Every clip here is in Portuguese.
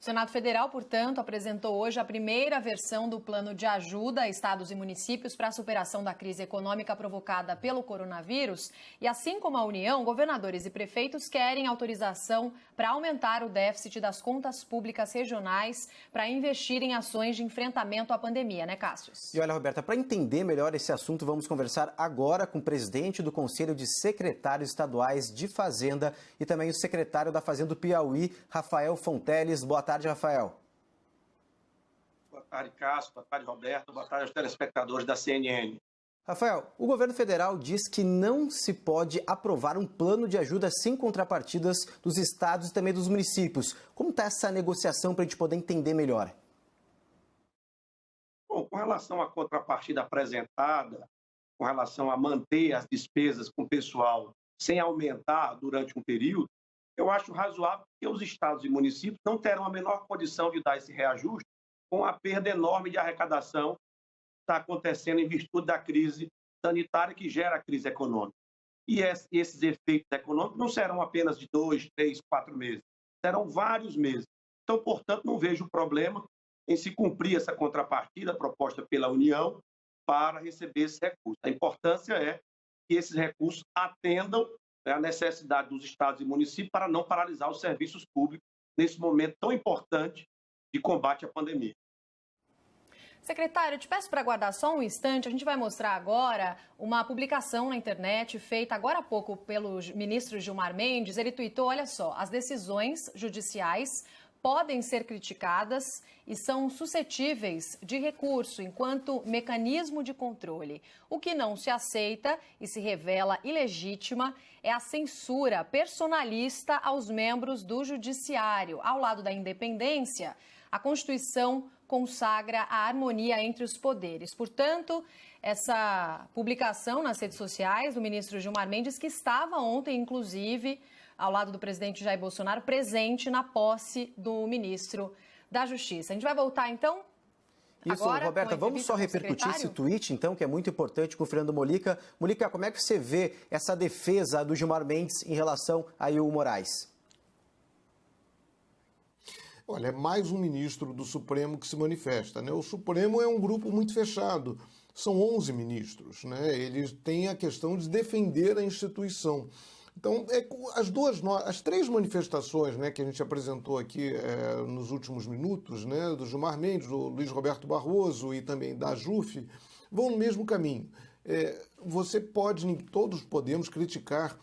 O Senado Federal, portanto, apresentou hoje a primeira versão do plano de ajuda a estados e municípios para a superação da crise econômica provocada pelo coronavírus. E assim como a União, governadores e prefeitos querem autorização para aumentar o déficit das contas públicas regionais para investir em ações de enfrentamento à pandemia, né, Cássius? E olha, Roberta, para entender melhor esse assunto, vamos conversar agora com o presidente do Conselho de Secretários Estaduais de Fazenda e também o secretário da Fazenda do Piauí, Rafael Fonteles. Boa tarde, Rafael. Boa tarde, Cássio. Boa tarde, Roberto. Boa tarde aos telespectadores da CNN. Rafael, o governo federal diz que não se pode aprovar um plano de ajuda sem contrapartidas dos estados e também dos municípios. Como está essa negociação para a gente poder entender melhor? Bom, com relação à contrapartida apresentada, com relação a manter as despesas com o pessoal sem aumentar durante um período, eu acho razoável que os estados e municípios não terão a menor condição de dar esse reajuste com a perda enorme de arrecadação que está acontecendo em virtude da crise sanitária que gera a crise econômica. E esses efeitos econômicos não serão apenas de 2, 3, 4 meses, serão vários meses. Então, portanto, não vejo problema em se cumprir essa contrapartida proposta pela União para receber esse recurso. A importância é que esses recursos atendam a necessidade dos estados e municípios para não paralisar os serviços públicos nesse momento tão importante de combate à pandemia. Secretário, eu te peço para aguardar só um instante. A gente vai mostrar agora uma publicação na internet feita agora há pouco pelo ministro Gilmar Mendes. Ele tuitou, olha só, as decisões judiciais podem ser criticadas e são suscetíveis de recurso enquanto mecanismo de controle. O que não se aceita e se revela ilegítima é a censura personalista aos membros do judiciário. Ao lado da independência, a Constituição consagra a harmonia entre os poderes. Portanto, essa publicação nas redes sociais do ministro Gilmar Mendes, que estava ontem, inclusive, ao lado do presidente Jair Bolsonaro, presente na posse do ministro da Justiça. A gente vai voltar, então? Isso, agora, Roberta, vamos só repercutir esse tweet, então, que é muito importante, com o Fernando Molica. Molica, como é que você vê essa defesa do Gilmar Mendes em relação a Hugo Moraes? Olha, é mais um ministro do Supremo que se manifesta, né? O Supremo é um grupo muito fechado, são 11 ministros, né? Eles têm a questão de defender a instituição. Então, as três manifestações, né, que a gente apresentou aqui nos últimos minutos, né, do Gilmar Mendes, do Luiz Roberto Barroso e também da JUF, vão no mesmo caminho. Todos podemos criticar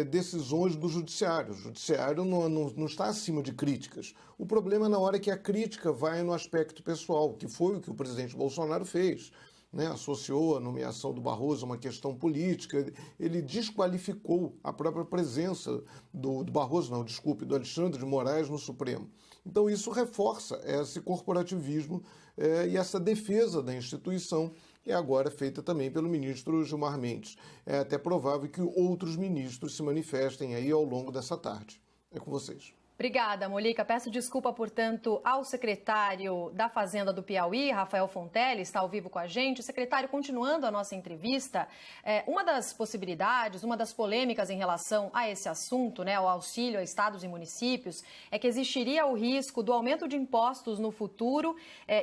decisões do judiciário. O judiciário não está acima de críticas. O problema é na hora que a crítica vai no aspecto pessoal, que foi o que o presidente Bolsonaro fez. Né, associou a nomeação do Barroso a uma questão política, ele desqualificou a própria presença do Alexandre de Moraes no Supremo. Então isso reforça esse corporativismo e essa defesa da instituição, que é agora feita também pelo ministro Gilmar Mendes. É até provável que outros ministros se manifestem aí ao longo dessa tarde. É com vocês. Obrigada, Molica. Peço desculpa, portanto, ao secretário da Fazenda do Piauí, Rafael Fonteles, está ao vivo com a gente. Secretário, continuando a nossa entrevista, uma das possibilidades, uma das polêmicas em relação a esse assunto, né, ao auxílio a estados e municípios, é que existiria o risco do aumento de impostos no futuro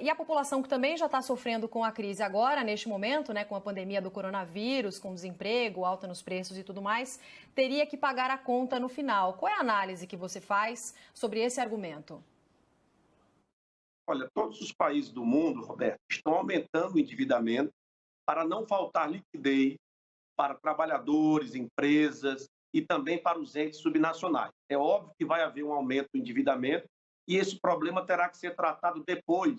e a população que também já está sofrendo com a crise agora, neste momento, né, com a pandemia do coronavírus, com desemprego, alta nos preços e tudo mais, teria que pagar a conta no final. Qual é a análise que você faz sobre esse argumento? Olha, todos os países do mundo, Roberto, estão aumentando o endividamento para não faltar liquidez para trabalhadores, empresas e também para os entes subnacionais. É óbvio que vai haver um aumento do endividamento e esse problema terá que ser tratado depois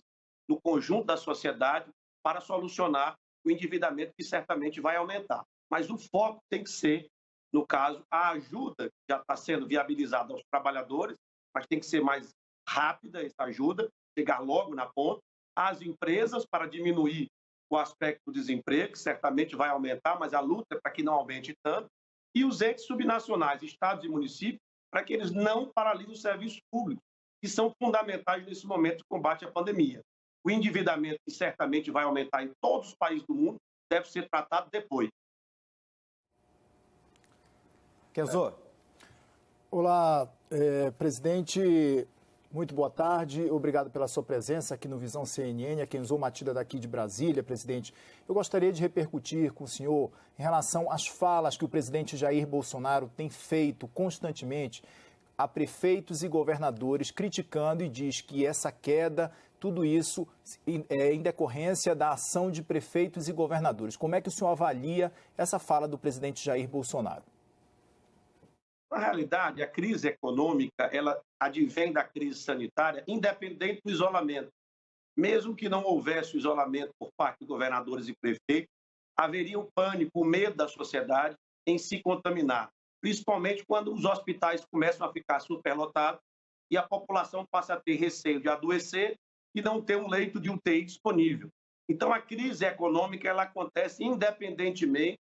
no conjunto da sociedade para solucionar o endividamento que certamente vai aumentar. Mas o foco tem que ser, no caso, a ajuda que já está sendo viabilizada aos trabalhadores, mas tem que ser mais rápida essa ajuda, chegar logo na ponta, às empresas para diminuir o aspecto do desemprego, que certamente vai aumentar, mas a luta é para que não aumente tanto, e os entes subnacionais, estados e municípios, para que eles não paralisem os serviços públicos, que são fundamentais nesse momento de combate à pandemia. O endividamento, que certamente vai aumentar em todos os países do mundo, deve ser tratado depois. Kenzo. Olá, presidente. Muito boa tarde, obrigado pela sua presença aqui no Visão CNN, a Kenzo Matida daqui de Brasília, presidente. Eu gostaria de repercutir com o senhor em relação às falas que o presidente Jair Bolsonaro tem feito constantemente a prefeitos e governadores, criticando e diz que essa queda, tudo isso é em decorrência da ação de prefeitos e governadores. Como é que o senhor avalia essa fala do presidente Jair Bolsonaro? Na realidade, a crise econômica, ela advém da crise sanitária, independente do isolamento. Mesmo que não houvesse o isolamento por parte de governadores e prefeitos, haveria o pânico, o medo da sociedade em se contaminar, principalmente quando os hospitais começam a ficar superlotados e a população passa a ter receio de adoecer e não ter um leito de UTI disponível. Então, a crise econômica ela acontece independentemente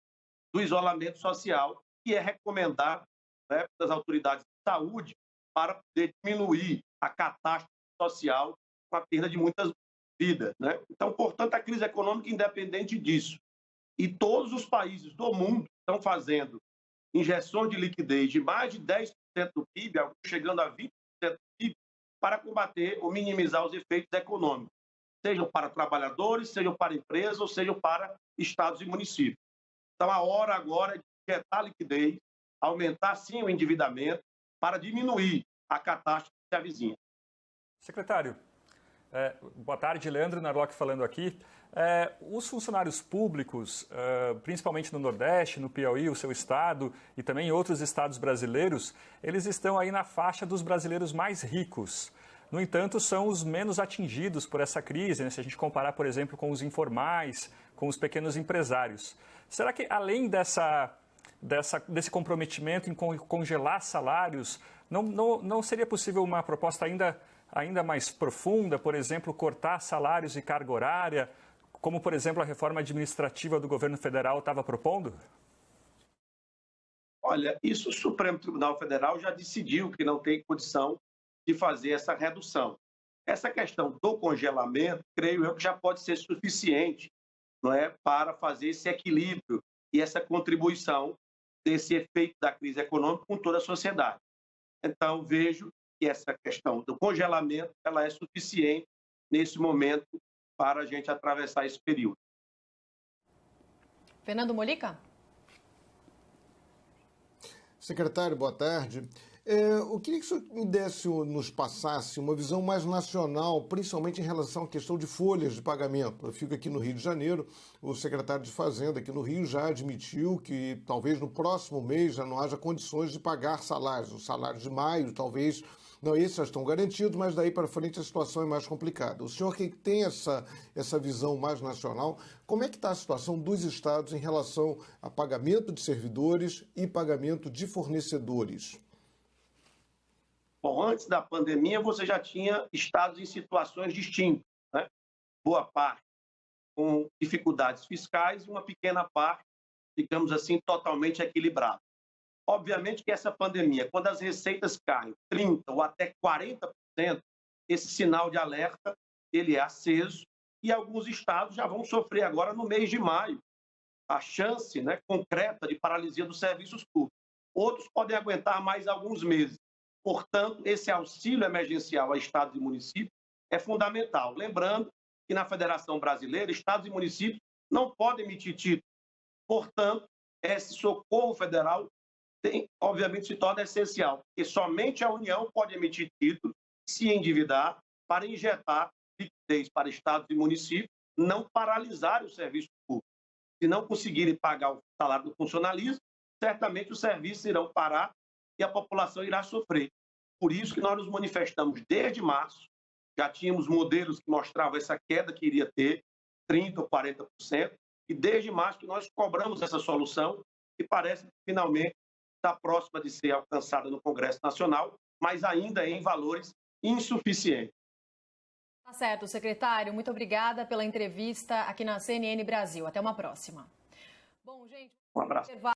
do isolamento social, que é recomendado, né, das autoridades de saúde para poder diminuir a catástrofe social com a perda de muitas vidas, né? Então, portanto, a crise econômica independente disso. E todos os países do mundo estão fazendo injeções de liquidez de mais de 10% do PIB, alguns chegando a 20% do PIB, para combater ou minimizar os efeitos econômicos, sejam para trabalhadores, sejam para empresas, ou sejam para estados e municípios. Então, a hora agora é de injetar liquidez, aumentar, sim, o endividamento para diminuir a catástrofe que se avizinha. Secretário, boa tarde, Leandro Narlock falando aqui. Os funcionários públicos, principalmente no Nordeste, no Piauí, o seu estado, e também em outros estados brasileiros, eles estão aí na faixa dos brasileiros mais ricos. No entanto, são os menos atingidos por essa crise, né? Se a gente comparar, por exemplo, com os informais, com os pequenos empresários. Será que, além desse comprometimento em congelar salários, não seria possível uma proposta ainda mais profunda, por exemplo, cortar salários e carga horária, como, por exemplo, a reforma administrativa do governo federal estava propondo? Olha, isso o Supremo Tribunal Federal já decidiu que não tem condição de fazer essa redução. Essa questão do congelamento, creio eu que já pode ser suficiente, não é, para fazer esse equilíbrio e essa contribuição desse efeito da crise econômica com toda a sociedade. Então, vejo que essa questão do congelamento ela é suficiente nesse momento para a gente atravessar esse período. Fernando Molica? Secretário, boa tarde. Eu queria que o senhor nos passasse uma visão mais nacional, principalmente em relação à questão de folhas de pagamento. Eu fico aqui no Rio de Janeiro, o secretário de Fazenda aqui no Rio já admitiu que talvez no próximo mês já não haja condições de pagar salários. Os salários de maio, talvez, não, esses já estão garantidos, mas daí para frente a situação é mais complicada. O senhor que tem essa visão mais nacional, como é que está a situação dos estados em relação a pagamento de servidores e pagamento de fornecedores? Bom, antes da pandemia, você já tinha estados em situações distintas, né? Boa parte com dificuldades fiscais e uma pequena parte, digamos assim, totalmente equilibrada. Obviamente que essa pandemia, quando as receitas caem 30% ou até 40%, esse sinal de alerta ele é aceso e alguns estados já vão sofrer agora no mês de maio a chance, né, concreta de paralisia dos serviços públicos. Outros podem aguentar mais alguns meses. Portanto, esse auxílio emergencial a estados e municípios é fundamental. Lembrando que na Federação Brasileira, estados e municípios não podem emitir título. Portanto, esse socorro federal, obviamente, se torna essencial, porque somente a União pode emitir título, se endividar, para injetar liquidez para estados e municípios, não paralisar o serviço público. Se não conseguirem pagar o salário do funcionalismo, certamente os serviços irão parar e a população irá sofrer. Por isso que nós nos manifestamos desde março, já tínhamos modelos que mostravam essa queda que iria ter, 30% ou 40%, e desde março que nós cobramos essa solução e parece que finalmente está próxima de ser alcançada no Congresso Nacional, mas ainda em valores insuficientes. Tá certo, secretário. Muito obrigada pela entrevista aqui na CNN Brasil. Até uma próxima. Bom, gente, um abraço.